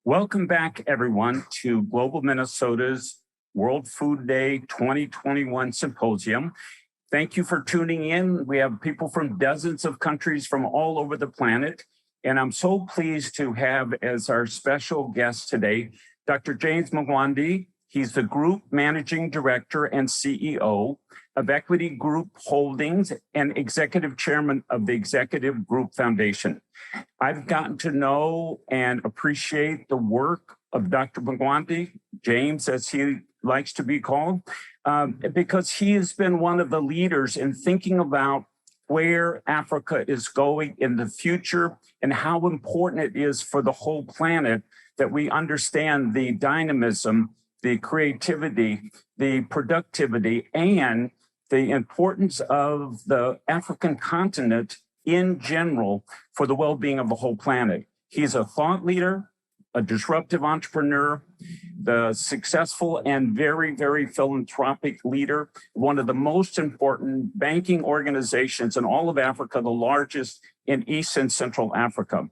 Welcome back, everyone, to Global Minnesota's World Food Day 2021 Symposium. Thank you for tuning in. We have people from dozens of countries from all over the planet, and I'm so pleased to have as our special guest today, Dr. James Mwangi. He's the Group Managing Director and CEO of Equity Group Holdings and Executive Chairman of the Executive Group Foundation. I've gotten to know and appreciate the work of Dr. Mwangi, James, as he likes to be called, because he has been one of the leaders in thinking about where Africa is going in the future and how important it is for the whole planet that we understand the dynamism, the creativity, the productivity, and the importance of the African continent in general for the well-being of the whole planet. He's a thought leader, a disruptive entrepreneur, the successful and very, very philanthropic leader, one of the most important banking organizations in all of Africa, the largest in East and Central Africa.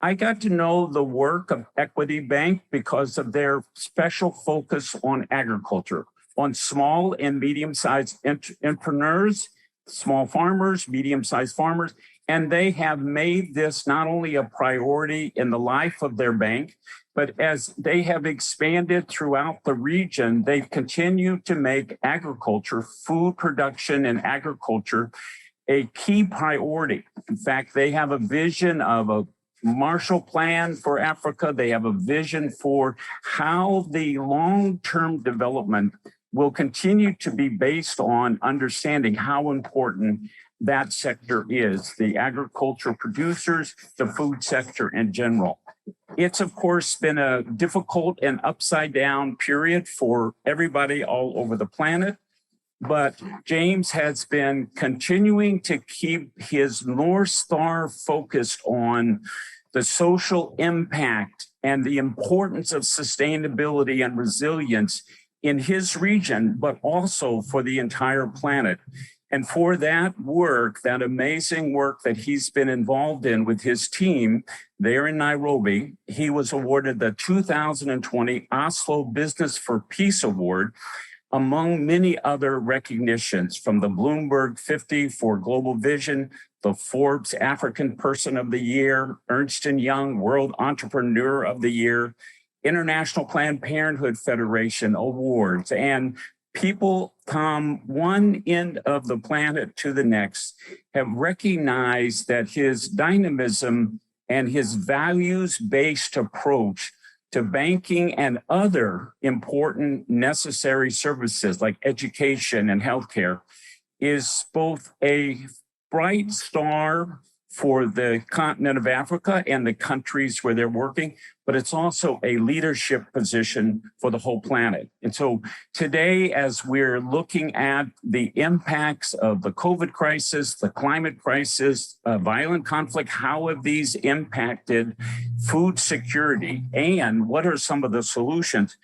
I got to know the work of Equity Bank because of their special focus on agriculture, on small and medium-sized entrepreneurs, small farmers, medium-sized farmers, and they have made this not only a priority in the life of their bank, but as they have expanded throughout the region, they've continued to make agriculture, food production and agriculture, a key priority. In fact, they have a vision of a Marshall Plan for Africa. They have a vision for how the long-term development will continue to be based on understanding how important that sector is, the agricultural producers, the food sector in general. It's, of course, been a difficult and upside-down period for everybody all over the planet, but James has been continuing to keep his North Star focused on the social impact and the importance of sustainability and resilience in his region, but also for the entire planet. And for that work, that amazing work that he's been involved in with his team there in Nairobi, he was awarded the 2020 Oslo Business for Peace Award, among many other recognitions from the Bloomberg 50 for Global Vision, the Forbes African Person of the Year, Ernst & Young World Entrepreneur of the Year, International Planned Parenthood Federation awards, and people from one end of the planet to the next have recognized that his dynamism and his values-based approach to banking and other important necessary services like education and healthcare is both a bright star for the continent of Africa and the countries where they're working, but it's also a leadership position for the whole planet. And so today, as we're looking at the impacts of the COVID crisis, the climate crisis, violent conflict, how have these impacted food security and what are some of the solutions?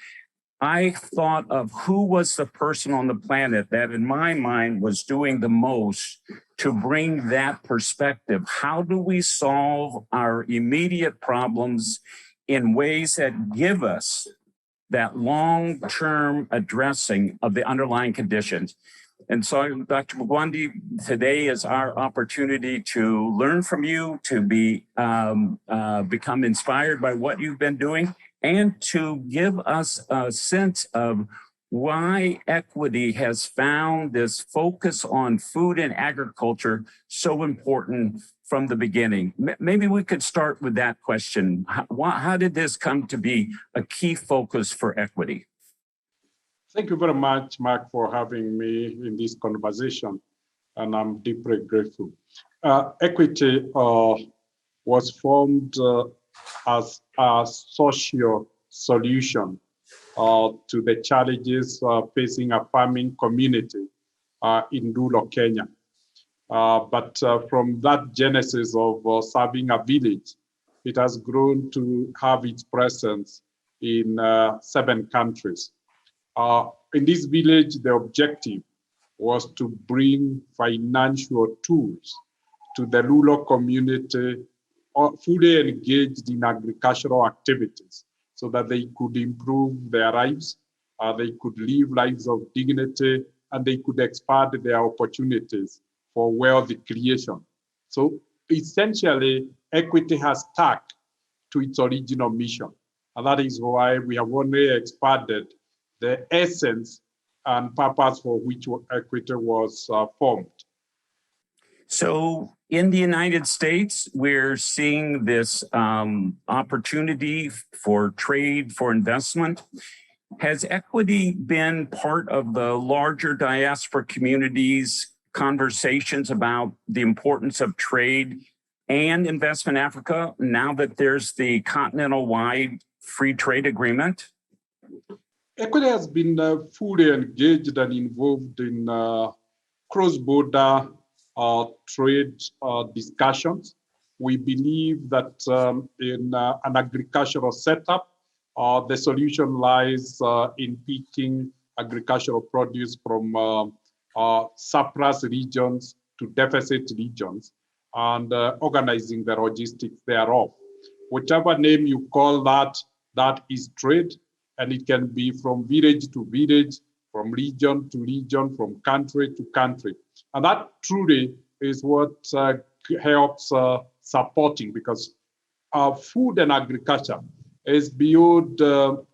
I thought of who was the person on the planet that in my mind was doing the most to bring that perspective. How do we solve our immediate problems in ways that give us that long-term addressing of the underlying conditions? And so, Dr. Mwangi, today is our opportunity to learn from you, to be become inspired by what you've been doing, and to give us a sense of why Equity has found this focus on food and agriculture so important from the beginning. Maybe we could start with that question. How did this come to be a key focus for Equity? Thank you very much, Mark, for having me in this conversation, and I'm deeply grateful. Equity was formed as a social solution to the challenges facing a farming community in rural Kenya. But from that genesis of serving a village, it has grown to have its presence in 7 countries. In this village, the objective was to bring financial tools to the rural community fully engaged in agricultural activities so that they could improve their lives, they could live lives of dignity, and they could expand their opportunities for wealth creation. So essentially, equity has stuck to its original mission. And that is why we have only expanded the essence and purpose for which equity was formed. So in the United States, we're seeing this opportunity for trade, for investment. Has equity been part of the larger diaspora community's conversations about the importance of trade and investment in Africa now that there's the continental-wide free trade agreement? Equity has been fully engaged and involved in cross-border trade discussions. We believe that in an agricultural setup, the solution lies in picking agricultural produce from surplus regions to deficit regions and organizing the logistics thereof. Whatever name you call that, that is trade, and it can be from village to village, from region to region, from country to country. And that truly is what helps supporting, because food and agriculture is beyond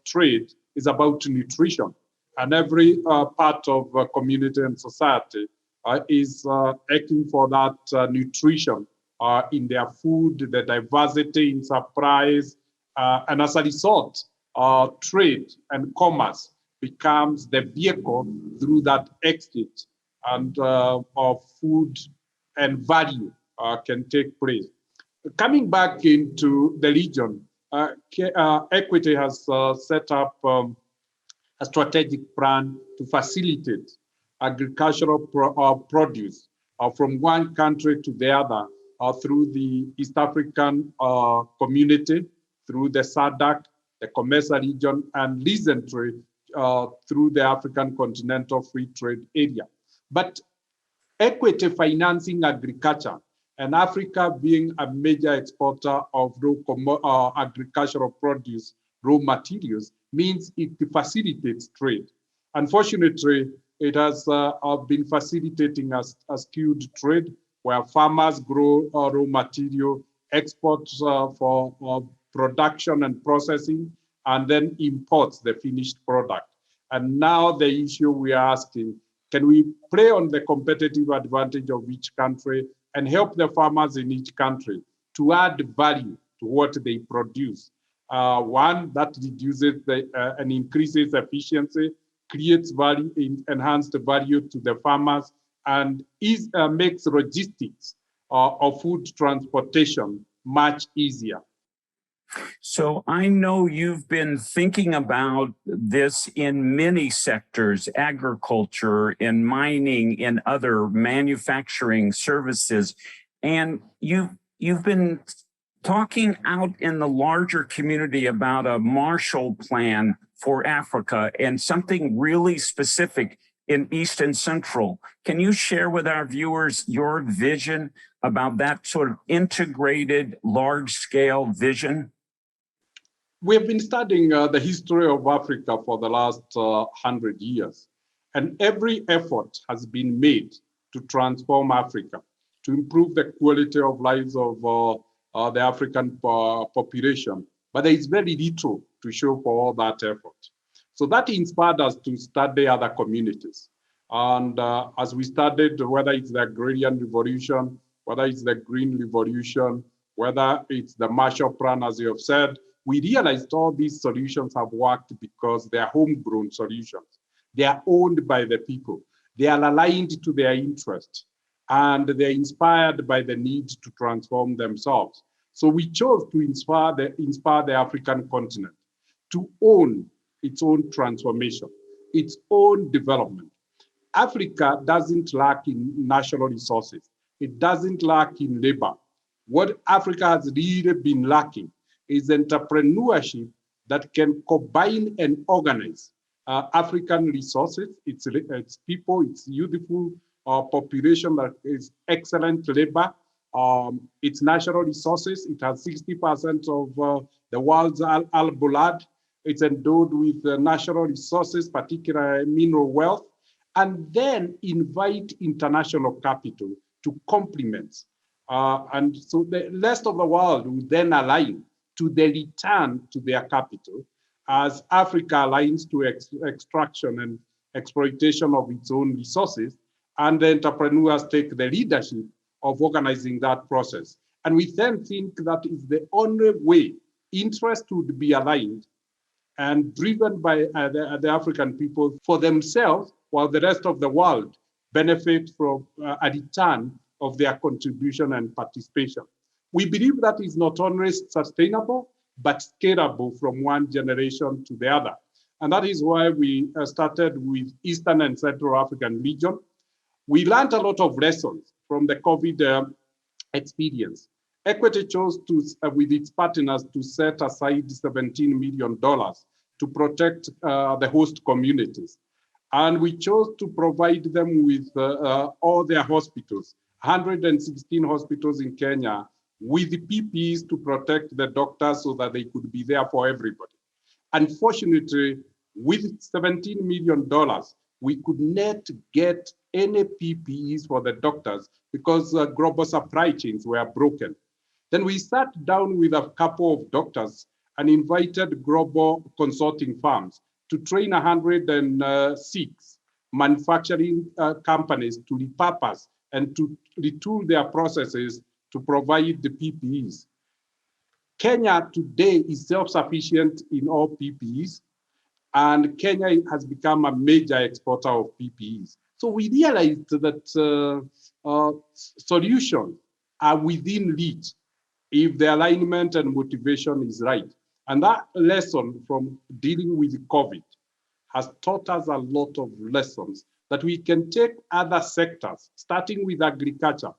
trade, is about nutrition. And every part of community and society is acting for that nutrition in their food, the diversity in supplies, and as a result, trade and commerce becomes the vehicle through that exchange and of food and value can take place. Coming back into the region, Equity has set up a strategic plan to facilitate agricultural produce from one country to the other through the East African community, through the SADC, the COMESA region, and recently through the African Continental Free Trade Area. But equity financing agriculture and Africa being a major exporter of raw agricultural produce, raw materials, means it facilitates trade. Unfortunately, it has been facilitating a skewed trade where farmers grow raw material, exports for production and processing, and then imports the finished product. And now the issue we are asking, can we play on the competitive advantage of each country and help the farmers in each country to add value to what they produce? One, that reduces and increases efficiency, creates value, enhanced value to the farmers, and makes logistics of food transportation much easier. So I know you've been thinking about this in many sectors, agriculture, in mining, in other manufacturing services, and you've been talking out in the larger community about a Marshall Plan for Africa and something really specific in East and Central. Can you share with our viewers your vision about that sort of integrated, large-scale vision? We have been studying the history of Africa for the last 100 years, and every effort has been made to transform Africa, to improve the quality of lives of the African population. But there is very little to show for all that effort. So that inspired us to study other communities. And as we studied, whether it's the agrarian revolution, whether it's the green revolution, whether it's the Marshall Plan, as you have said, we realized all these solutions have worked because they are homegrown solutions. They are owned by the people. They are aligned to their interests, and they're inspired by the need to transform themselves. So we chose to inspire the African continent to own its own transformation, its own development. Africa doesn't lack in natural resources. It doesn't lack in labor. What Africa has really been lacking is entrepreneurship that can combine and organize African resources, its people, its youthful population that is excellent labor, its natural resources. It has 60% of the world's blood. It's endowed with natural resources, particularly mineral wealth, and then invite international capital to complement. And so the rest of the world will then align to the return to their capital as Africa aligns to extraction and exploitation of its own resources, and the entrepreneurs take the leadership of organizing that process. And we then think that is the only way interest would be aligned and driven by the African people for themselves, while the rest of the world benefit from a return of their contribution and participation. We believe that is not only sustainable, but scalable from one generation to the other. And that is why we started with Eastern and Central African region. We learned a lot of lessons from the COVID experience. Equity chose to, with its partners, to set aside $17 million to protect the host communities. And we chose to provide them with all their hospitals, 116 hospitals in Kenya, with the PPEs to protect the doctors so that they could be there for everybody. Unfortunately, with $17 million, we could not get any PPEs for the doctors because global supply chains were broken. Then we sat down with a couple of doctors and invited global consulting firms to train 106 manufacturing companies to repurpose and to retool their processes to provide the PPEs. Kenya today is self-sufficient in all PPEs, and Kenya has become a major exporter of PPEs. So we realized that solutions are within reach if the alignment and motivation is right. And that lesson from dealing with COVID has taught us a lot of lessons that we can take other sectors, starting with agriculture,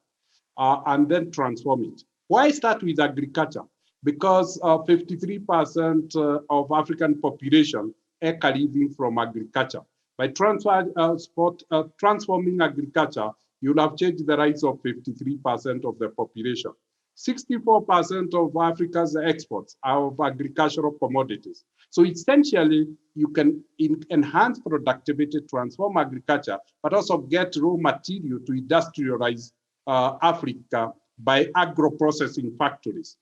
and then transform it. Why start with agriculture? Because 53% of African population are living from agriculture. By transforming agriculture, you'll have changed the rights of 53% of the population. 64% of Africa's exports are of agricultural commodities. So essentially, you can enhance productivity, transform agriculture, but also get raw material to industrialize Africa by agro-processing factories.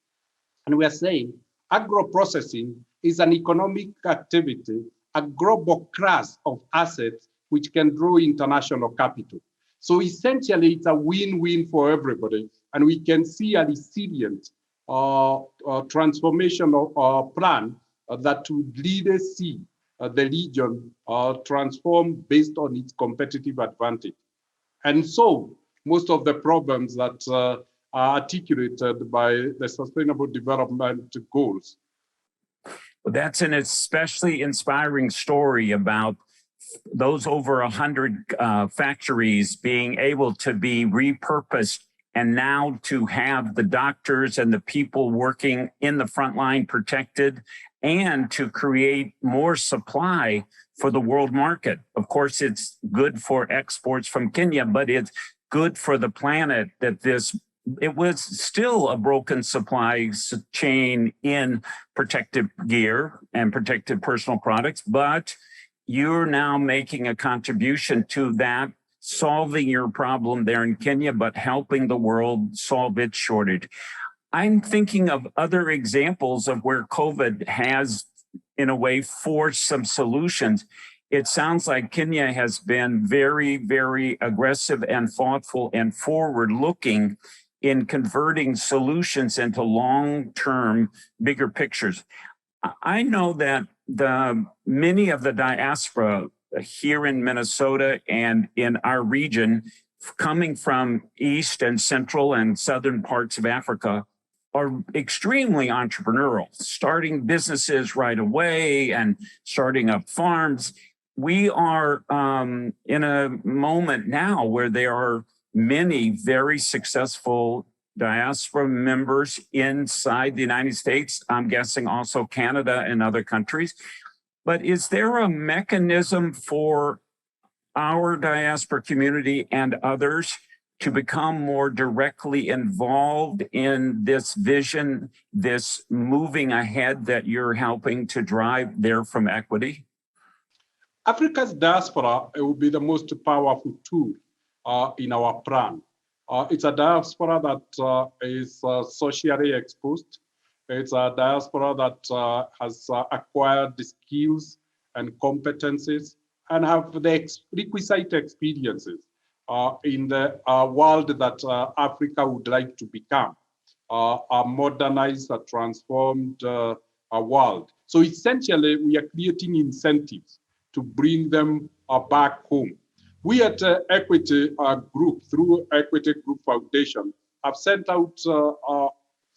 And we are saying agro-processing is an economic activity, a global class of assets which can draw international capital. So essentially, it's a win-win for everybody. And we can see a resilient transformational plan that would really see the region transform based on its competitive advantage. And so most of the problems that are articulated by the Sustainable Development Goals. Well, that's an especially inspiring story about those over 100 factories being able to be repurposed, and now to have the doctors and the people working in the front line protected, and to create more supply for the world market. Of course, it's good for exports from Kenya, but it's good for the planet that it was still a broken supply chain in protective gear and protective personal products, but you're now making a contribution to that, solving your problem there in Kenya, but helping the world solve its shortage. I'm thinking of other examples of where COVID has, in a way, forced some solutions. It sounds like Kenya has been very, very aggressive and thoughtful and forward-looking in converting solutions into long-term, bigger pictures. I know that many of the diaspora here in Minnesota and in our region, coming from East and Central and Southern parts of Africa, are extremely entrepreneurial, starting businesses right away and starting up farms. We are in a moment now where there are many very successful diaspora members inside the United States, I'm guessing also Canada and other countries. But is there a mechanism for our diaspora community and others to become more directly involved in this vision, this moving ahead that you're helping to drive there from Equity? Africa's diaspora will be the most powerful tool in our plan. It's a diaspora that is socially exposed. It's a diaspora that has acquired the skills and competencies and have the requisite experiences in the world that Africa would like to become, a modernized, a transformed world. So essentially, we are creating incentives to bring them back home. We at Equity Group, through Equity Group Foundation, have sent out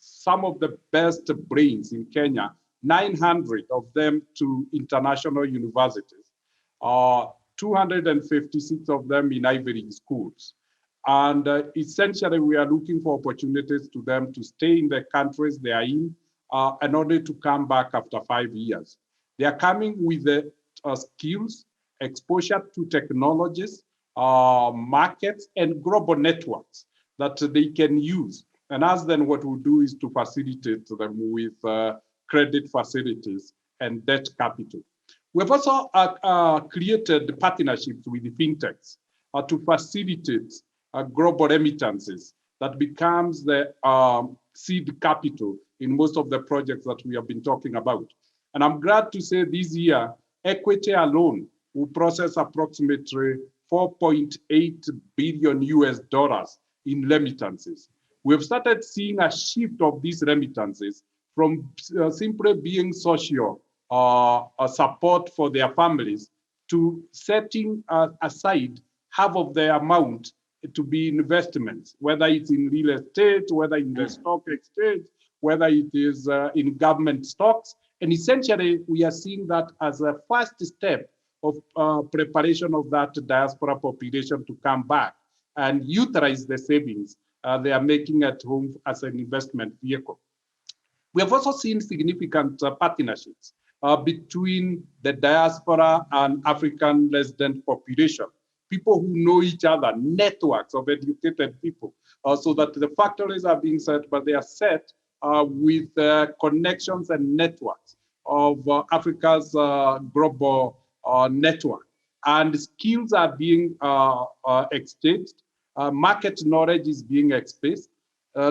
some of the best brains in Kenya, 900 of them to international universities, 256 of them in Ivy League schools. And essentially, we are looking for opportunities to them to stay in the countries they are in in order to come back after 5 years. They are coming with the skills, exposure to technologies, markets, and global networks that they can use. And as then what we'll do is to facilitate them with credit facilities and debt capital. We've also created partnerships with the fintechs to facilitate global remittances that becomes the seed capital in most of the projects that we have been talking about. And I'm glad to say this year, Equity alone will process approximately 4.8 billion US dollars in remittances. We've started seeing a shift of these remittances from simply being social support for their families to setting aside half of their amount to be investments, whether it's in real estate, whether in the stock exchange, whether it is in government stocks. And essentially, we are seeing that as a first step of preparation of that diaspora population to come back and utilize the savings they are making at home as an investment vehicle. We have also seen significant partnerships between the diaspora and African resident population, people who know each other, networks of educated people, so that the factories are being set, but they are set with connections and networks of Africa's global network. And skills are being exchanged, market knowledge is being expressed,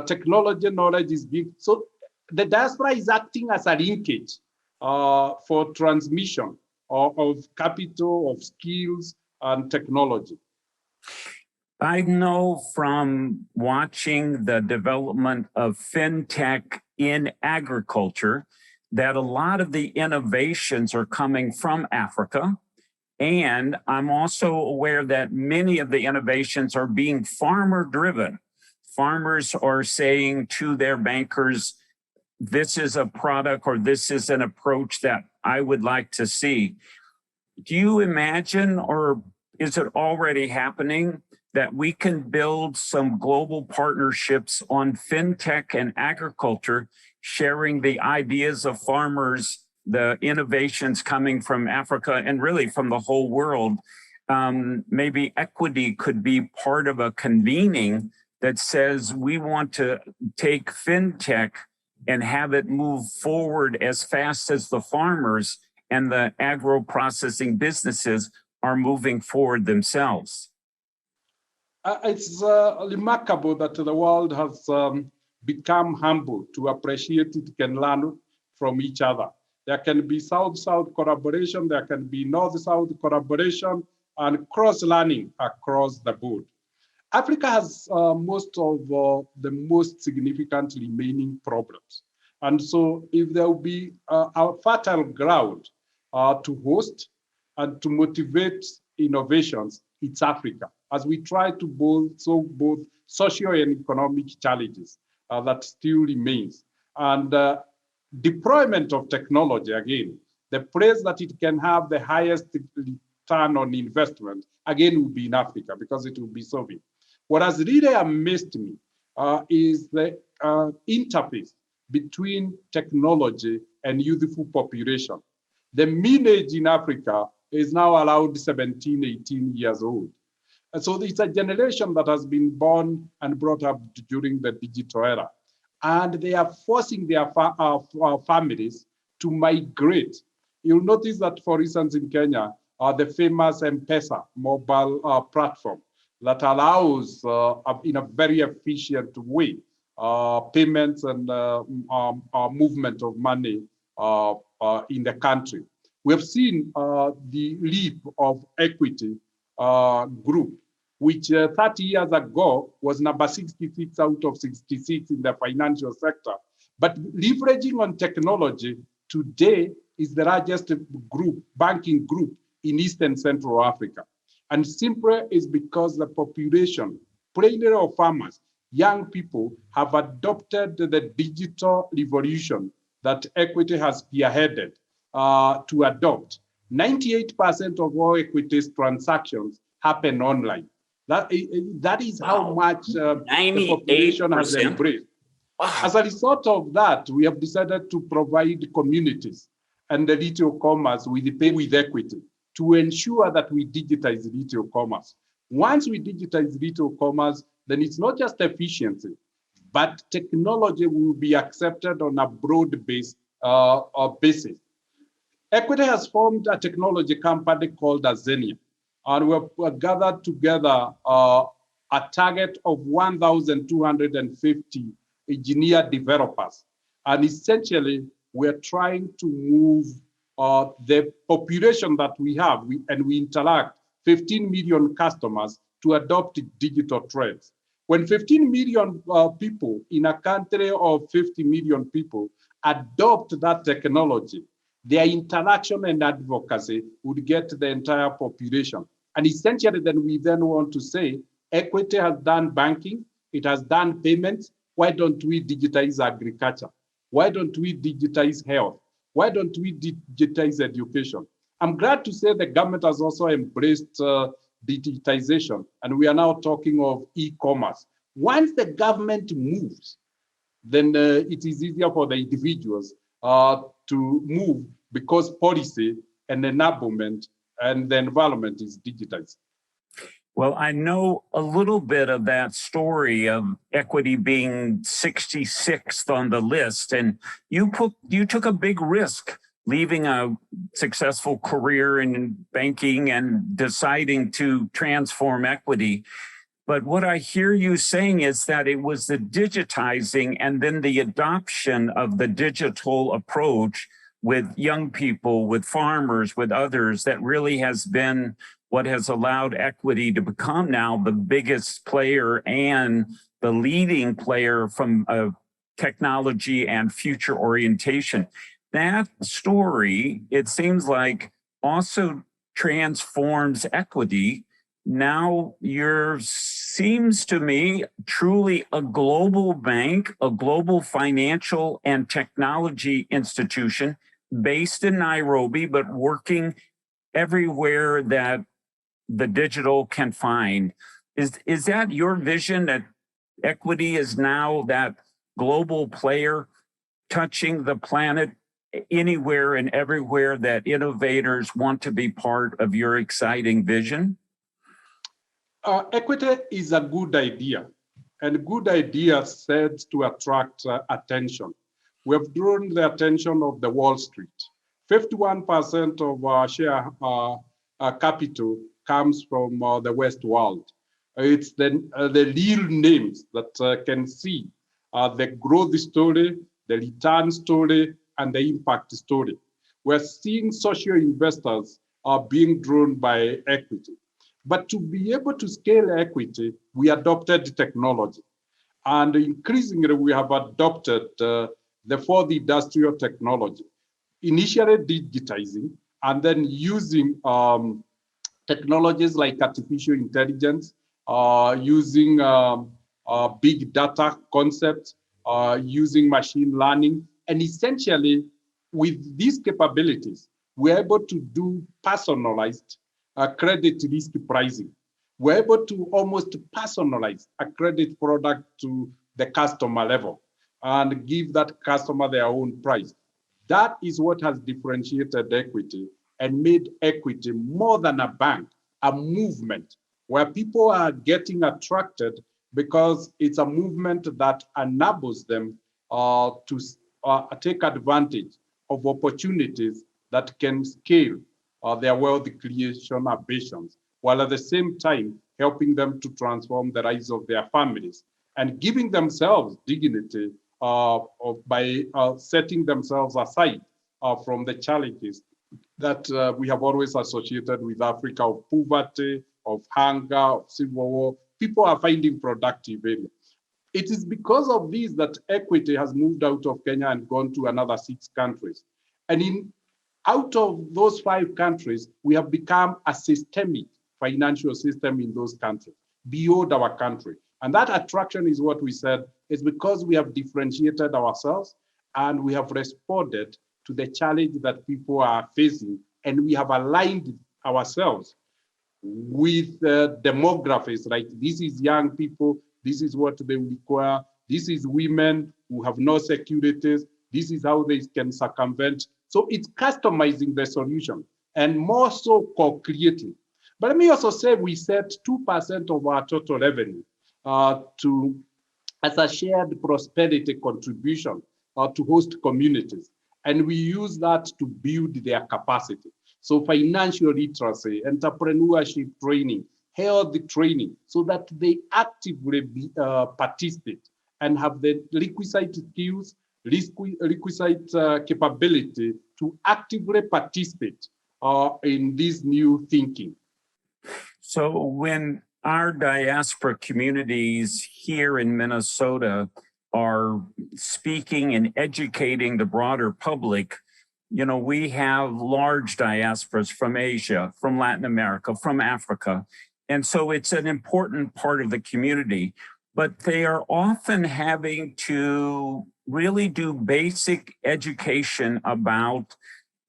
technology knowledge is being, so the diaspora is acting as a linkage for transmission of capital, of skills, and technology. I know from watching the development of fintech in agriculture that a lot of the innovations are coming from Africa. And I'm also aware that many of the innovations are being farmer driven. Farmers are saying to their bankers, this is a product or this is an approach that I would like to see. Do you imagine, or is it already happening, that we can build some global partnerships on fintech and agriculture, sharing the ideas of farmers, the innovations coming from Africa and really from the whole world? Maybe Equity could be part of a convening that says we want to take fintech and have it move forward as fast as the farmers and the agro-processing businesses are moving forward themselves. It's remarkable that the world has become humble to appreciate it can learn from each other. There can be South-South collaboration, there can be North-South collaboration, and cross-learning across the board. Africa has most of the most significant remaining problems. And so if there will be a fertile ground to host and to motivate innovations, it's Africa, as we try to solve both social and economic challenges that still remains. And deployment of technology, again, the place that it can have the highest return on investment, again, will be in Africa because it will be solving. What has really amazed me is the interface between technology and youthful population. The mean age in Africa is now around 17, 18 years old. And so it's a generation that has been born and brought up during the digital era. And they are forcing their families to migrate. You'll notice that, for instance, in Kenya, the famous M-Pesa mobile platform that allows, in a very efficient way, payments and movement of money in the country. We have seen the leap of Equity Group, which 30 years ago was number 66 out of 66 in the financial sector. But leveraging on technology, today is the largest banking group in Eastern Central Africa. And simply is because the population, primarily of farmers, young people, have adopted the digital revolution that Equity has spearheaded to adopt. 98% of all Equity's transactions happen online. That is how much the population has embraced. Wow. As a result of that, we have decided to provide communities and the retail commerce with Pay with Equity to ensure that we digitize retail commerce. Once we digitize retail commerce, then it's not just efficiency, but technology will be accepted on a broad-based basis. Equity has formed a technology company called Azenia, and we've gathered together a target of 1,250 engineer developers. And essentially, we're trying to move the population that we have, and we interact 15 million customers to adopt digital trends. When 15 million people in a country of 50 million people adopt that technology, their interaction and advocacy would get to the entire population. And essentially, then we want to say, Equity has done banking, it has done payments. Why don't we digitize agriculture? Why don't we digitize health? Why don't we digitize education? I'm glad to say the government has also embraced digitization, and we are now talking of e-commerce. Once the government moves, then it is easier for the individuals to move because policy and enablement and the environment is digitized. Well, I know a little bit of that story of Equity being 66th on the list, and you took a big risk leaving a successful career in banking and deciding to transform Equity. But what I hear you saying is that it was the digitizing and then the adoption of the digital approach with young people, with farmers, with others that really has been what has allowed Equity to become now the biggest player and the leading player from a technology and future orientation. That story, it seems like, also transforms Equity. Now you're, seems to me, truly a global bank, a global financial and technology institution based in Nairobi, but working everywhere that the digital can find. Is that your vision, that Equity is now that global player touching the planet anywhere and everywhere that innovators want to be part of your exciting vision? Equity is a good idea, and good idea said to attract attention. We have drawn the attention of the Wall Street. 51% of our share capital comes from the West world. It's the real names that can see the growth story, the return story, and the impact story. We're seeing social investors are being drawn by Equity. But to be able to scale Equity, we adopted technology. And increasingly, we have adopted the fourth industrial technology. Initially digitizing, and then using technologies like artificial intelligence, using big data concepts, using machine learning. And essentially, with these capabilities, we're able to do personalized credit risk pricing. We're able to almost personalize a credit product to the customer level and give that customer their own price. That is what has differentiated Equity and made Equity more than a bank, a movement where people are getting attracted because it's a movement that enables them to take advantage of opportunities that can scale their wealth creation ambitions, while at the same time helping them to transform the lives of their families and giving themselves dignity by setting themselves aside from the challenges that we have always associated with Africa, of poverty, of hunger, of civil war. People are finding productive areas. It is because of this that equity has moved out of Kenya and gone to another 6 countries. And out of those 5 countries, we have become a systemic financial system in those countries, beyond our country. And that attraction is what we said is because we have differentiated ourselves and we have responded to the challenge that people are facing, and we have aligned ourselves with demographics, like this is young people, this is what they require, this is women who have no securities, this is how they can circumvent. So it's customizing the solution and more so co-creating. But let me also say we set 2% of our total revenue as a shared prosperity contribution to host communities. And we use that to build their capacity. So financial literacy, entrepreneurship training, health training, so that they actively participate and have the requisite skills, requisite capability to actively participate in this new thinking. So when our diaspora communities here in Minnesota are speaking and educating the broader public, you know, we have large diasporas from Asia, from Latin America, from Africa. And so it's an important part of the community, but they are often having to really do basic education about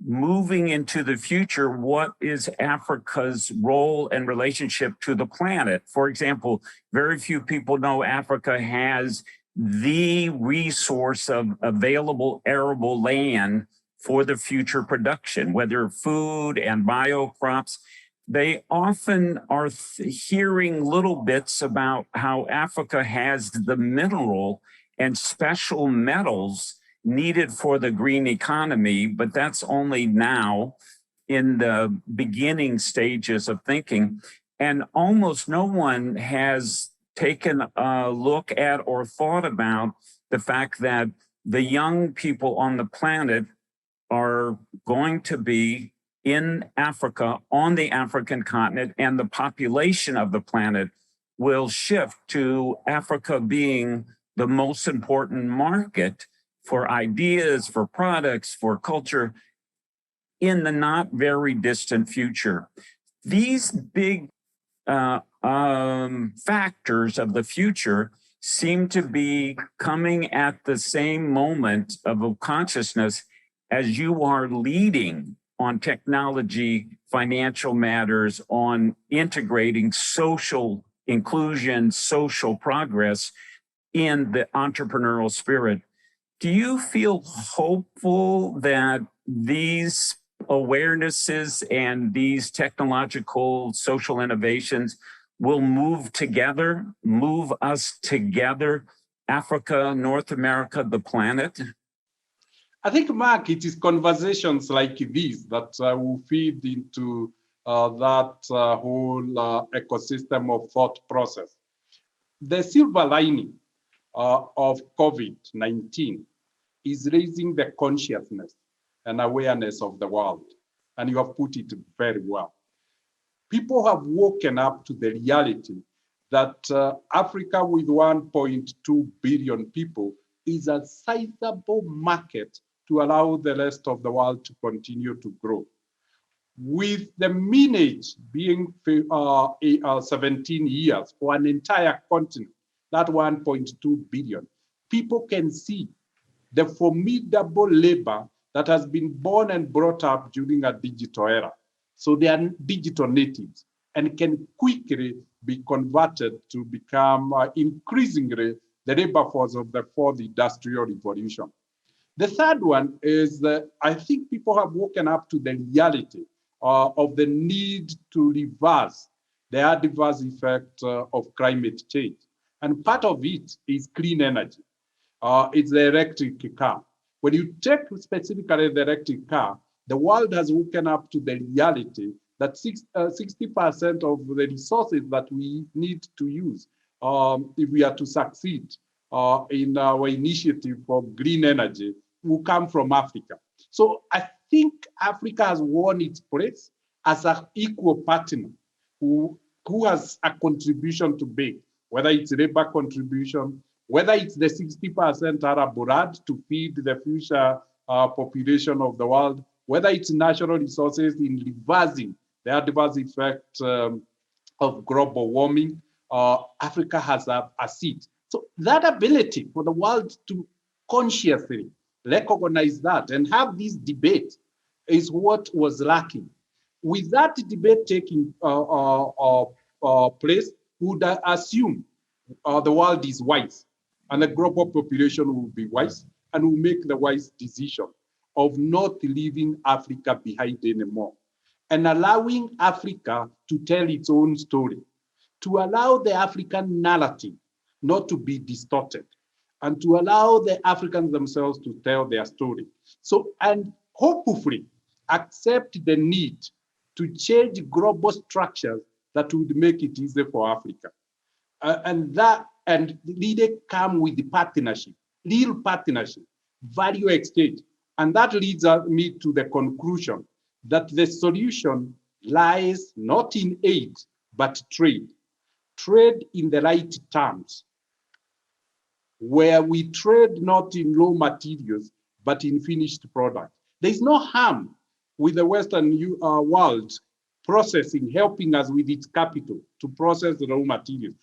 moving into the future. What is Africa's role and relationship to the planet? For example, very few people know Africa has the resource of available arable land for the future production, whether food and bio crops. They often are hearing little bits about how Africa has the mineral and special metals needed for the green economy, but that's only now in the beginning stages of thinking. And almost no one has taken a look at or thought about the fact that the young people on the planet are going to be in Africa, on the African continent, and the population of the planet will shift to Africa being the most important market for ideas, for products, for culture in the not very distant future. These big factors of the future seem to be coming at the same moment of consciousness as you are leading on technology, financial matters, on integrating social inclusion, social progress in the entrepreneurial spirit. Do you feel hopeful that these awarenesses and these technological social innovations will move together, move us together, Africa, North America, the planet? I think, Mark, it is conversations like these that will feed into that whole ecosystem of thought process. The silver lining of COVID-19 is raising the consciousness and awareness of the world. And you have put it very well. People have woken up to the reality that Africa with 1.2 billion people is a sizable market to allow the rest of the world to continue to grow. With the minage being 17 years for an entire continent, that 1.2 billion, people can see the formidable labor that has been born and brought up during a digital era. So they are digital natives and can quickly be converted to become increasingly the labor force of the 4th industrial revolution. The third one is that I think people have woken up to the reality of the need to reverse the adverse effect of climate change. And part of it is clean energy. It's the electric car. When you take specifically the electric car, the world has woken up to the reality that 60% of the resources that we need to use if we are to succeed in our initiative for green energy will come from Africa. So I think Africa has won its place as an equal partner who has a contribution to make, whether it's labor contribution, whether it's the 60% Arab blood to feed the future population of the world, whether it's natural resources in reversing the adverse effect of global warming, Africa has a seat. So that ability for the world to consciously recognize that and have this debate is what was lacking. With that debate taking place, we would assume the world is wise and the global population will be wise and will make the wise decision of not leaving Africa behind anymore and allowing Africa to tell its own story, to allow the African narrative not to be distorted, and to allow the Africans themselves to tell their story. So, and hopefully accept the need to change global structures that would make it easier for Africa. And really come with the partnership, real partnership, value exchange. And that leads me to the conclusion that the solution lies not in aid, but trade. Trade in the right terms, where we trade not in raw materials, but in finished product. There's no harm with the Western world processing, helping us with its capital to process the raw materials.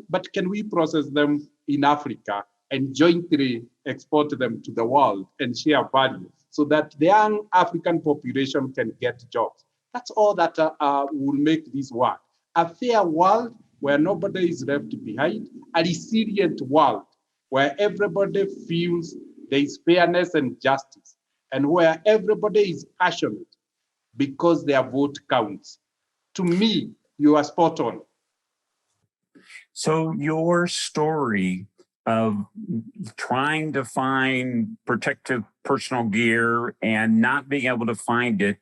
But can we process them in Africa and jointly export them to the world and share value so that the young African population can get jobs? That's all that will make this work. A fair world where nobody is left behind, a resilient world where everybody feels there is fairness and justice, and where everybody is passionate because their vote counts. To me, you are spot on. So your story of trying to find protective personal gear and not being able to find it,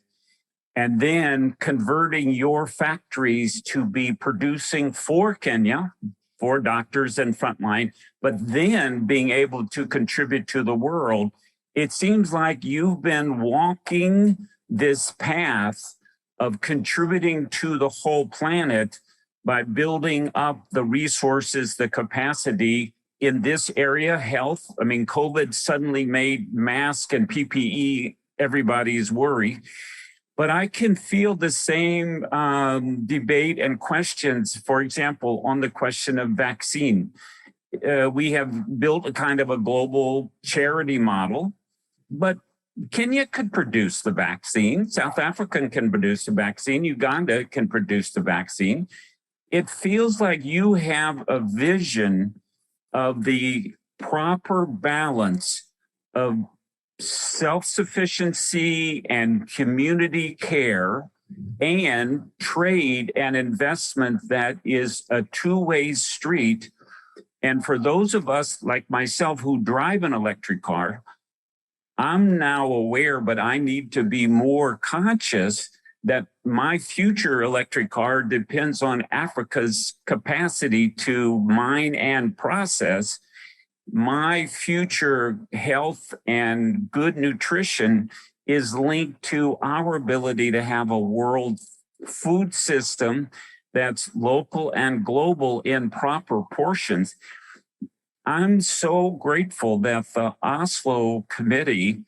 and then converting your factories to be producing for Kenya, for doctors and frontline, but then being able to contribute to the world, it seems like you've been walking this path of contributing to the whole planet by building up the resources, the capacity in this area, health. I mean, COVID suddenly made mask and PPE everybody's worry. But I can feel the same debate and questions, for example, on the question of vaccine. We have built a kind of a global charity model, but Kenya could produce the vaccine. South Africa can produce the vaccine. Uganda can produce the vaccine. It feels like you have a vision of the proper balance of self-sufficiency and community care and trade and investment that is a two-way street. And for those of us like myself who drive an electric car, I'm now aware, but I need to be more conscious that my future electric car depends on Africa's capacity to mine and process. My future health and good nutrition is linked to our ability to have a world food system that's local and global in proper portions. I'm so grateful that the Oslo committee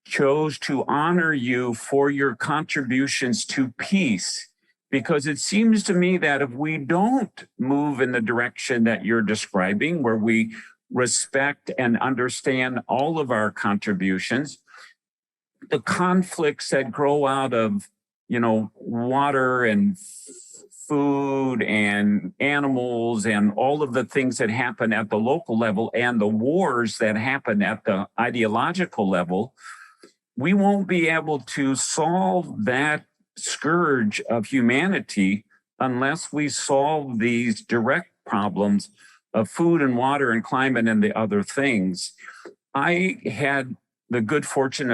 chose to honor you for your contributions to peace, because it seems to me that if we don't move in the direction that you're describing, where we respect and understand all of our contributions, the conflicts that grow out of, water and food and animals and all of the things that happen at the local level and the wars that happen at the ideological level, we won't be able to solve that scourge of humanity unless we solve these direct problems of food and water and climate and the other things. I had the good fortune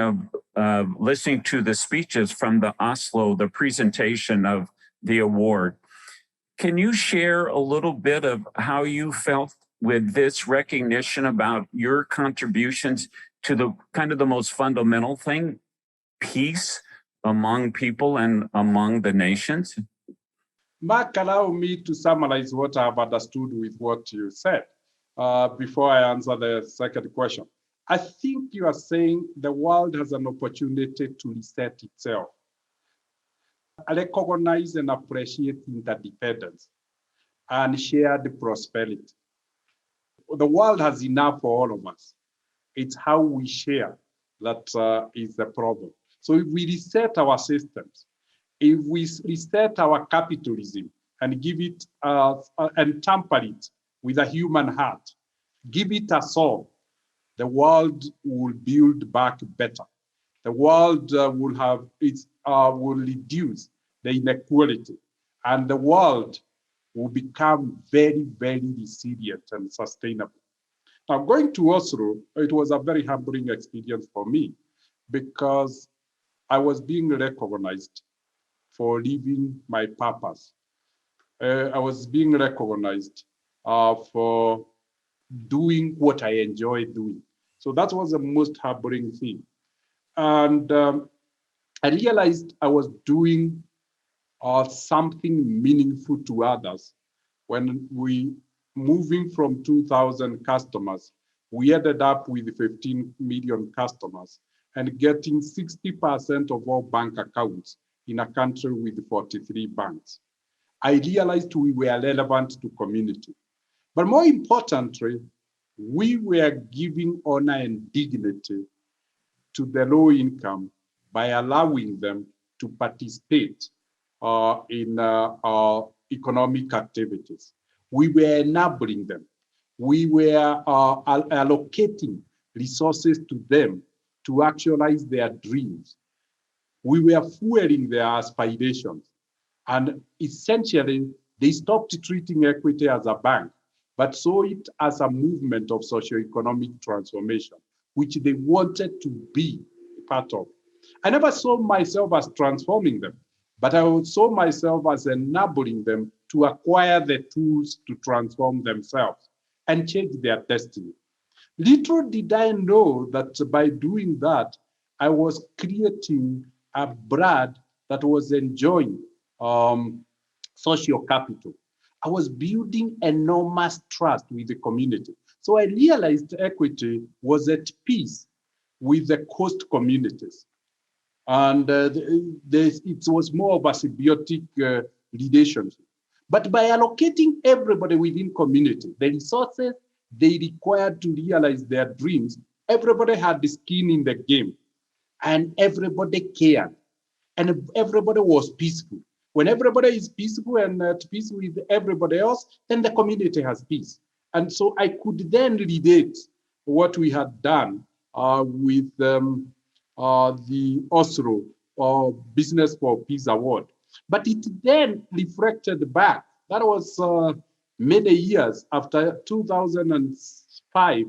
of listening to the speeches from the Oslo, the presentation of the award. Can you share a little bit of how you felt with this recognition about your contributions to the kind of the most fundamental thing, peace among people and among the nations? Mark, allow me to summarize what I've understood with what you said before I answer the second question. I think you are saying the world has an opportunity to reset itself, recognize and appreciate interdependence and shared prosperity. The world has enough for all of us. It's how we share that is the problem. So if we reset our systems, if we reset our capitalism and give it and tamper it with a human heart, give it a soul, the world will build back better. The world will reduce the inequality, and the world will become very, very resilient and sustainable. Now, going to Oslo, it was a very humbling experience for me because I was being recognized for living my purpose. I was being recognized for doing what I enjoy doing. So that was the most humbling thing. And I realized I was doing something meaningful to others. When we moving from 2,000 customers, we ended up with 15 million customers and getting 60% of all bank accounts in a country with 43 banks. I realized we were relevant to community. But more importantly, we were giving honor and dignity to the low income by allowing them to participate in economic activities. We were enabling them. We were allocating resources to them to actualize their dreams. We were fueling their aspirations. And essentially, they stopped treating equity as a bank, but saw it as a movement of socioeconomic transformation, which they wanted to be part of. I never saw myself as transforming them, but I saw myself as enabling them to acquire the tools to transform themselves and change their destiny. Little did I know that by doing that, I was creating a brand that was enjoying social capital. I was building enormous trust with the community. So I realized equity was at peace with the coast communities. And it was more of a symbiotic relationship. But by allocating everybody within community, the resources they required to realize their dreams, everybody had the skin in the game and everybody cared and everybody was peaceful. When everybody is peaceful and at peace with everybody else, then the community has peace. And so I could then relate what we had done with the Oslo Business for Peace Award. But it then reflected back. That was many years after 2005,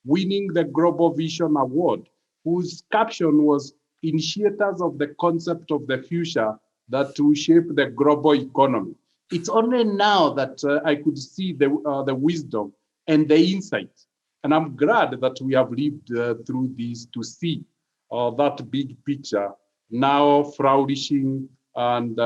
winning the Global Vision Award, whose caption was "Initiators of the Concept of the Future that will shape the global economy." It's only now that I could see the wisdom and the insight. And I'm glad that we have lived through this to see that big picture now flourishing and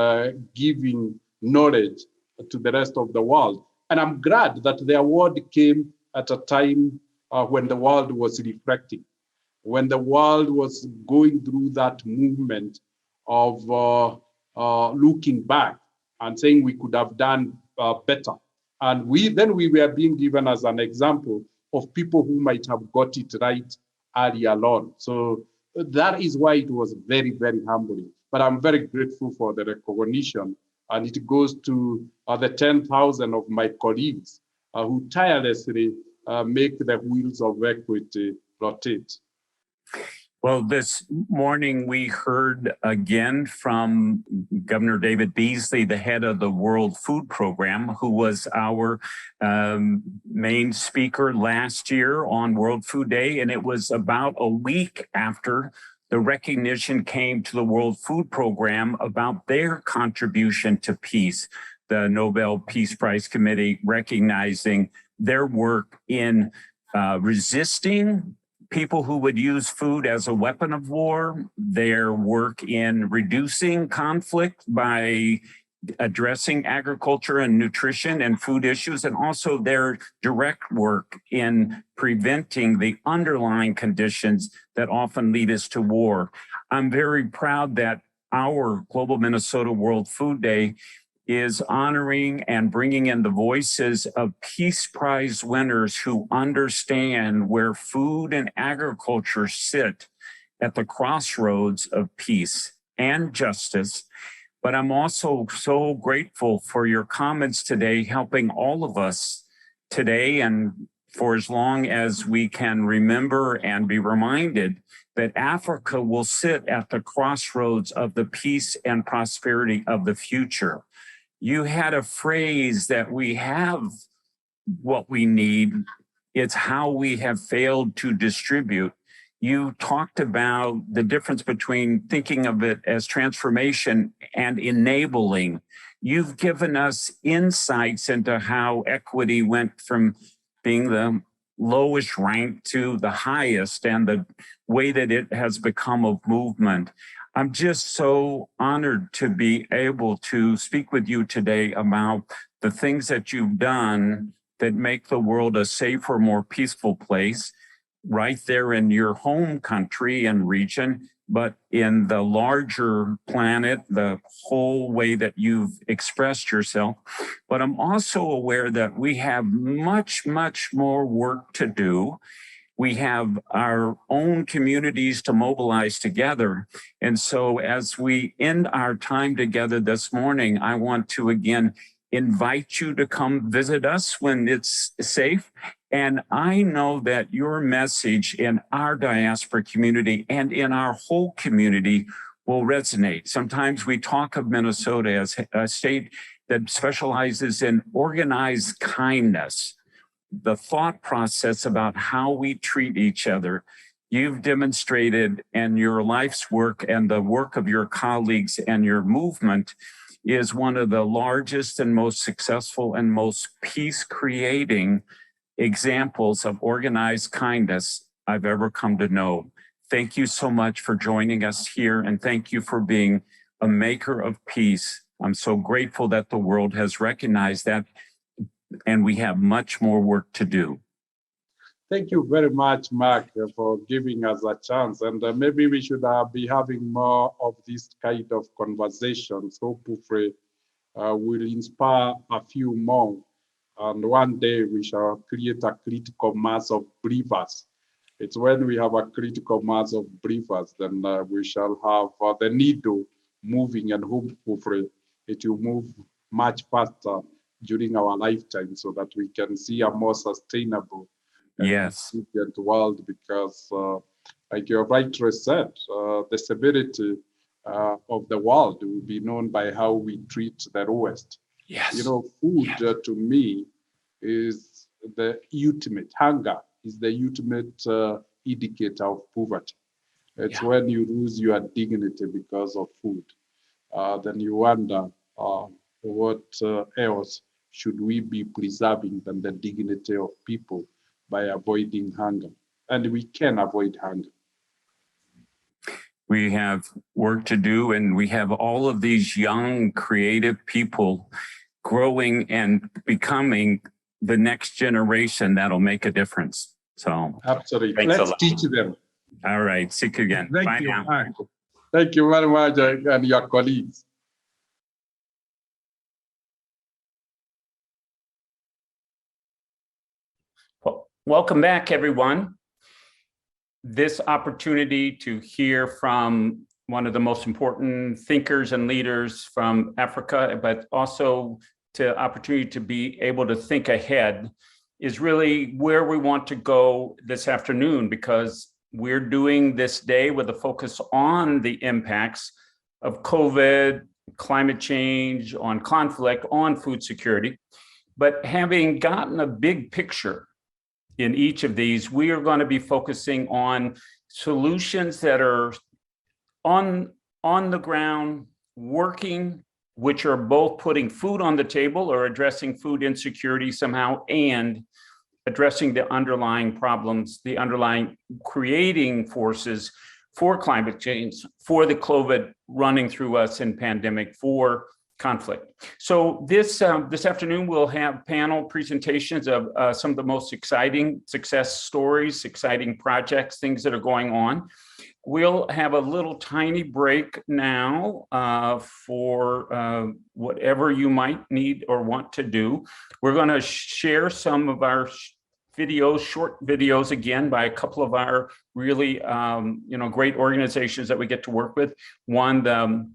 giving knowledge to the rest of the world. And I'm glad that the award came at a time when the world was reflecting, when the world was going through that movement of looking back and saying we could have done better. And we were being given as an example of people who might have got it right early on. So that is why it was very, very humbling. But I'm very grateful for the recognition. And it goes to the 10,000 of my colleagues who tirelessly make the wheels of equity rotate. Well, this morning we heard again from Governor David Beasley, the head of the World Food Program, who was our main speaker last year on World Food Day. And it was about a week after the recognition came to the World Food Program about their contribution to peace. The Nobel Peace Prize Committee recognizing their work in resisting people who would use food as a weapon of war, their work in reducing conflict by addressing agriculture and nutrition and food issues, and also their direct work in preventing the underlying conditions that often lead us to war. I'm very proud that our Global Minnesota World Food Day is honoring and bringing in the voices of Peace Prize winners who understand where food and agriculture sit at the crossroads of peace and justice. But I'm also so grateful for your comments today, helping all of us today and for as long as we can remember and be reminded that Africa will sit at the crossroads of the peace and prosperity of the future. You had a phrase that we have what we need. It's how we have failed to distribute. You talked about the difference between thinking of it as transformation and enabling. You've given us insights into how equity went from being the lowest rank to the highest and the way that it has become a movement. I'm just so honored to be able to speak with you today about the things that you've done that make the world a safer, more peaceful place, right there in your home country and region, but in the larger planet, the whole way that you've expressed yourself. But I'm also aware that we have much, much more work to do. We have our own communities to mobilize together. And so as we end our time together this morning, I want to again invite you to come visit us when it's safe. And I know that your message in our diaspora community and in our whole community will resonate. Sometimes we talk of Minnesota as a state that specializes in organized kindness. The thought process about how we treat each other, you've demonstrated in your life's work and the work of your colleagues and your movement is one of the largest and most successful and most peace-creating examples of organized kindness I've ever come to know. Thank you so much for joining us here, and thank you for being a maker of peace. I'm so grateful that the world has recognized that, and we have much more work to do. Thank you very much, Mark, for giving us a chance. And maybe we should be having more of this kind of conversations. Hopefully, will inspire a few more. And one day we shall create a critical mass of believers. It's when we have a critical mass of believers, then we shall have the needle moving, and hopefully it will move much faster during our lifetime so that we can see a more sustainable resilient world, because like you rightly said, the severity of the world will be known by how we treat the lowest. Yes. You know, food to me is the ultimate, hunger is the ultimate indicator of poverty. It's when you lose your dignity because of food. Then you wonder what else should we be preserving than the dignity of people by avoiding hunger. And we can avoid hunger. We have work to do, and we have all of these young, creative people growing and becoming the next generation that'll make a difference. So absolutely, let's teach them. All right, see you again. Thank you. Bye. Thank you very much, and your colleagues. Welcome back, everyone. This opportunity to hear from one of the most important thinkers and leaders from Africa, but also the opportunity to be able to think ahead, is really where we want to go this afternoon, because we're doing this day with a focus on the impacts of COVID, climate change, on conflict, on food security. But having gotten a big picture in each of these, we are going to be focusing on solutions that are on the ground, working, which are both putting food on the table or addressing food insecurity somehow, and addressing the underlying problems, the underlying creating forces for climate change, for the COVID running through us in pandemic, for conflict. So this afternoon, we'll have panel presentations of some of the most exciting success stories, exciting projects, things that are going on. We'll have a little tiny break now for whatever you might need or want to do. We're going to share some of our videos, short videos, again, by a couple of our really great organizations that we get to work with. One, the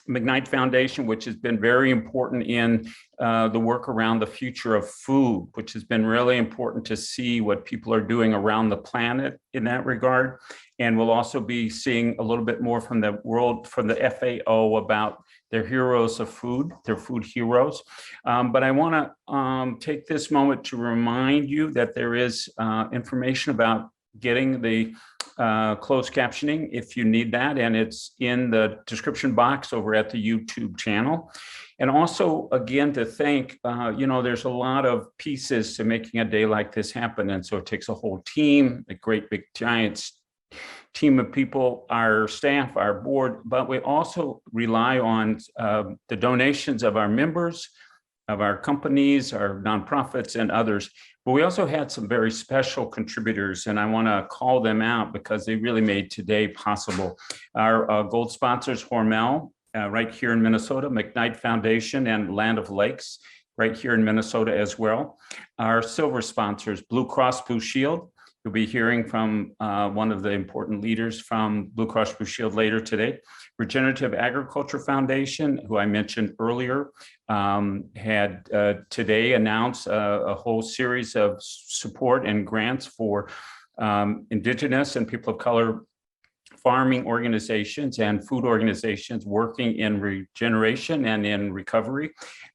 McKnight Foundation, which has been very important in the work around the future of food, which has been really important to see what people are doing around the planet in that regard. And we'll also be seeing a little bit more from the FAO about their heroes of food, their food heroes. But I want to take this moment to remind you that there is information about getting the closed captioning if you need that, and it's in the description box over at the YouTube channel. And also, again, to thank, there's a lot of pieces to making a day like this happen, and so it takes a whole team, a great big giant team of people, our staff, our board, but we also rely on the donations of our members, of our companies, our nonprofits, and others. But we also had some very special contributors, and I want to call them out because they really made today possible. Our gold sponsors, Hormel, right here in Minnesota, McKnight Foundation, and Land of Lakes, right here in Minnesota as well. Our silver sponsors, Blue Cross Blue Shield. You'll be hearing from one of the important leaders from Blue Cross Blue Shield later today. Regenerative Agriculture Foundation, who I mentioned earlier, had today announced a whole series of support and grants for Indigenous and people of color farming organizations and food organizations working in regeneration and in recovery.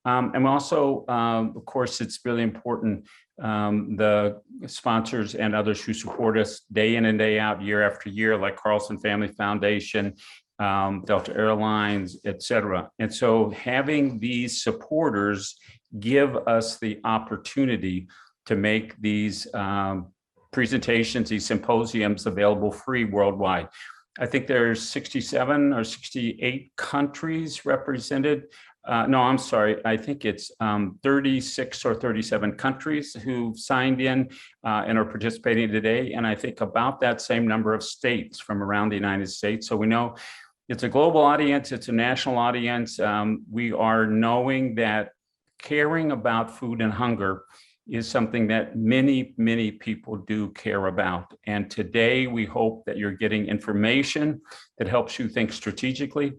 And also, of course, it's really important, the sponsors and others who support us day in and day out, year after year, like Carlson Family Foundation, Delta Airlines, et cetera. And so having these supporters give us the opportunity to make these presentations, these symposiums available free worldwide. I think there's 67 or 68 countries represented. No, I'm sorry. I think it's 36 or 37 countries who've signed in and are participating today. And I think about that same number of states from around the United States. So we know it's a global audience. It's a national audience. We are knowing that caring about food and hunger is something that many, many people do care about. And today we hope that you're getting information that helps you think strategically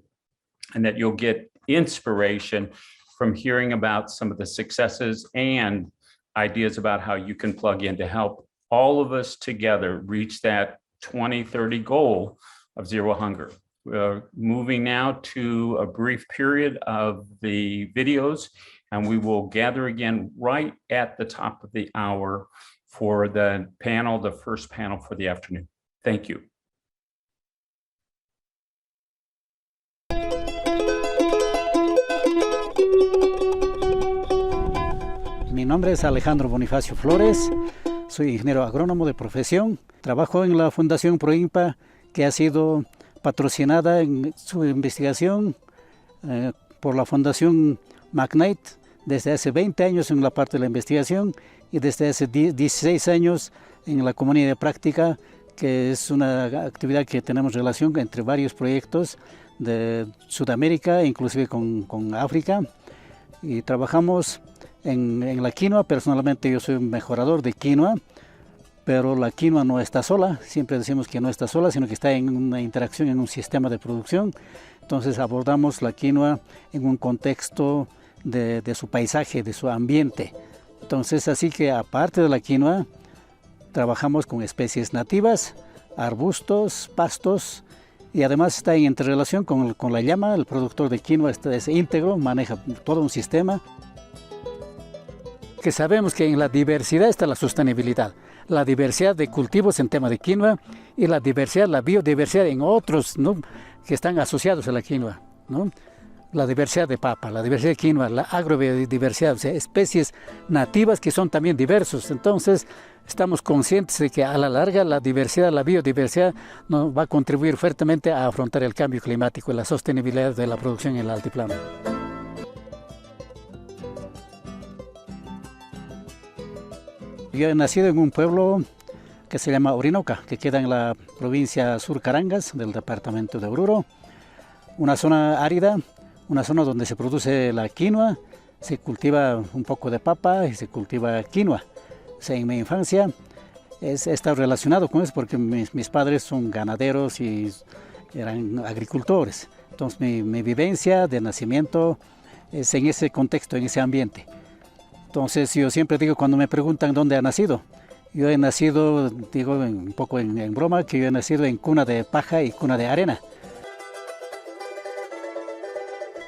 and that you'll get inspiration from hearing about some of the successes and ideas about how you can plug in to help all of us together reach that 2030 goal of zero hunger. We're moving now to a brief period of the videos, and we will gather again right at the top of the hour for the panel, the first panel for the afternoon. Thank you. Mi nombre es Alejandro Bonifacio Flores, soy ingeniero agrónomo de profesión. Trabajo en la Fundación Proimpa, que ha sido patrocinada en su investigación por la Fundación McKnight desde hace 20 años en la parte de la investigación y desde hace 16 años en la comunidad de práctica, que es una actividad que tenemos relación entre varios proyectos de Sudamérica, inclusive con África, y trabajamos en la quinoa. Personalmente yo soy un mejorador de quinoa, pero la quinoa no está sola, siempre decimos que no está sola, sino que está en una interacción en un sistema de producción. Entonces abordamos la quinoa en un contexto de su paisaje, de su ambiente. Entonces así que aparte de la quinoa, trabajamos con especies nativas, arbustos, pastos, y además está en interrelación con la llama. El productor de quinoa es íntegro, maneja todo un sistema. Que sabemos que en la diversidad está la sostenibilidad, la diversidad de cultivos en tema de quinoa y la diversidad, la biodiversidad en otros, ¿no?, que están asociados a la quinoa, ¿no? La diversidad de papa, la diversidad de quinoa, la agrobiodiversidad, o sea, especies nativas que son también diversos. Entonces, estamos conscientes de que a la larga la diversidad, la biodiversidad nos va a contribuir fuertemente a afrontar el cambio climático y la sostenibilidad de la producción en el altiplano. Yo he nacido en un pueblo que se llama Orinoca, que queda en la provincia Sur Carangas del departamento de Oruro, una zona árida, una zona donde se produce la quinoa, se cultiva un poco de papa y se cultiva quinoa. O sea, en mi infancia he estado relacionado con eso porque mis padres son ganaderos y eran agricultores. Entonces mi vivencia de nacimiento es en ese contexto, en ese ambiente. Entonces yo siempre digo, cuando me preguntan dónde he nacido, yo he nacido, digo un poco en broma, que yo he nacido en cuna de paja y cuna de arena.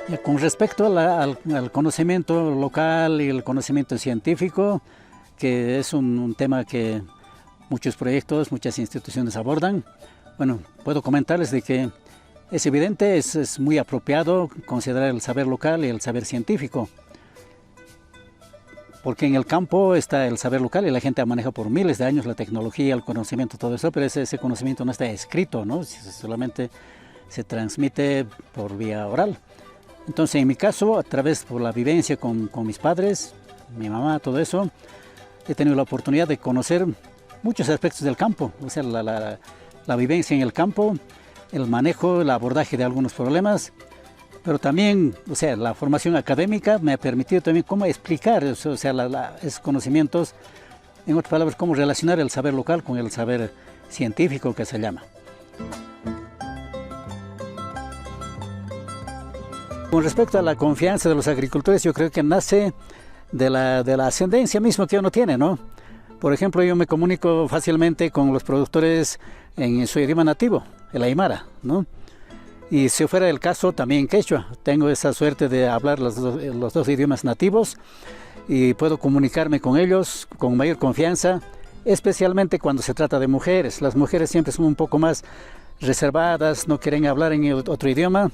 Y con respecto al conocimiento local y el conocimiento científico, que es un tema que muchos proyectos, muchas instituciones abordan, bueno, puedo comentarles de que es evidente, es muy apropiado considerar el saber local y el saber científico. Porque en el campo está el saber local y la gente ha manejado por miles de años la tecnología, el conocimiento, todo eso, pero ese conocimiento no está escrito, ¿no? Solamente se transmite por vía oral. Entonces, en mi caso, a través por la vivencia con mis padres, mi mamá, todo eso, he tenido la oportunidad de conocer muchos aspectos del campo, o sea, la vivencia en el campo, el manejo, el abordaje de algunos problemas. Pero también, o sea, la formación académica me ha permitido también cómo explicar, o sea, esos conocimientos, en otras palabras, cómo relacionar el saber local con el saber científico que se llama. Con respecto a la confianza de los agricultores, yo creo que nace de la ascendencia misma que uno tiene, ¿no? Por ejemplo, yo me comunico fácilmente con los productores en su idioma nativo, el aymara, ¿no? Y si fuera el caso, también quechua. Tengo esa suerte de hablar los dos idiomas nativos y puedo comunicarme con ellos con mayor confianza, especialmente cuando se trata de mujeres. Las mujeres siempre son un poco más reservadas, no quieren hablar en otro idioma.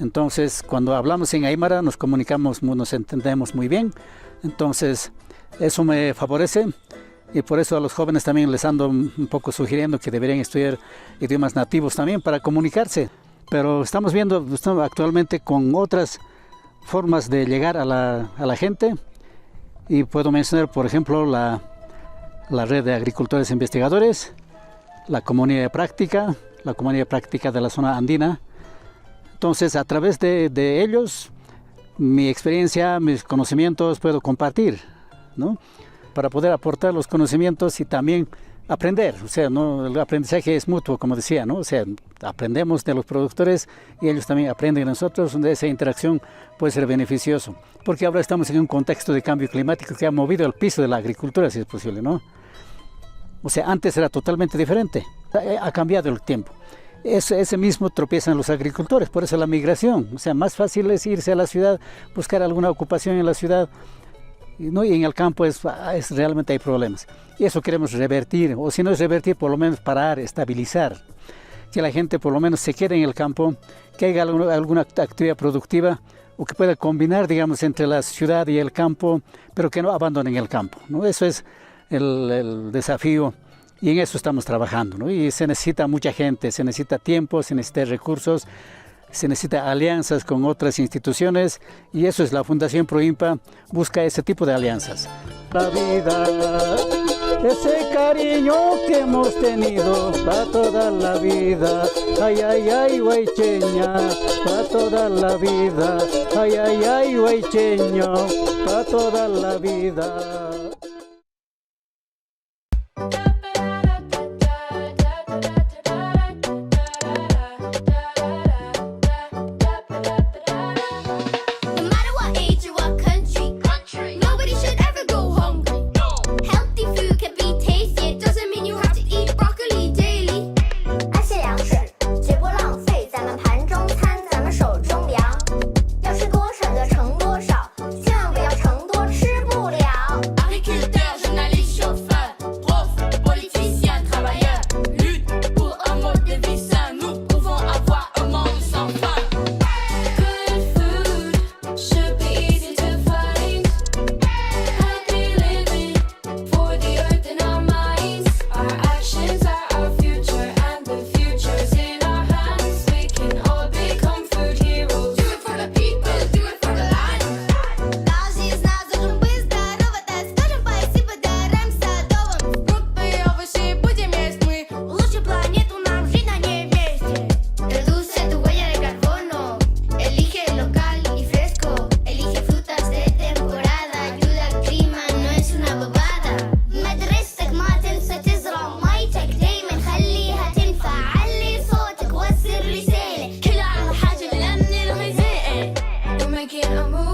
Entonces, cuando hablamos en aymara, nos comunicamos, nos entendemos muy bien. Entonces, eso me favorece. Y por eso a los jóvenes también les ando un poco sugiriendo que deberían estudiar idiomas nativos también para comunicarse. Pero estamos viendo actualmente con otras formas de llegar a la gente y puedo mencionar, por ejemplo, la red de agricultores investigadores, la comunidad práctica de la zona andina. Entonces, a través de ellos, mi experiencia, mis conocimientos puedo compartir, ¿no? Para poder aportar los conocimientos y también aprender, o sea, ¿no? El aprendizaje es mutuo, como decía, ¿no? O sea, aprendemos de los productores y ellos también aprenden de nosotros, donde esa interacción puede ser beneficioso. Porque ahora estamos en un contexto de cambio climático que ha movido el piso de la agricultura, si es posible, ¿no? O sea, antes era totalmente diferente, ha cambiado el tiempo. Ese mismo tropiezan los agricultores, por eso la migración, o sea, más fácil es irse a la ciudad, buscar alguna ocupación en la ciudad, ¿no? Y en el campo realmente hay problemas. Y eso queremos revertir, o si no es revertir, por lo menos parar, estabilizar. Que la gente por lo menos se quede en el campo, que haga alguna actividad productiva, o que pueda combinar, digamos, entre la ciudad y el campo, pero que no abandonen el campo, ¿no? Eso es el desafío, y en eso estamos trabajando, ¿no? Y se necesita mucha gente, se necesita tiempo, se necesita recursos, se necesita alianzas con otras instituciones, y eso es la Fundación Proimpa, busca ese tipo de alianzas. La vida, ese cariño que hemos tenido para toda la vida, ay, ay, ay, guaycheña, para toda la vida, ay, ay, ay, guaycheño, para toda la vida. making a move.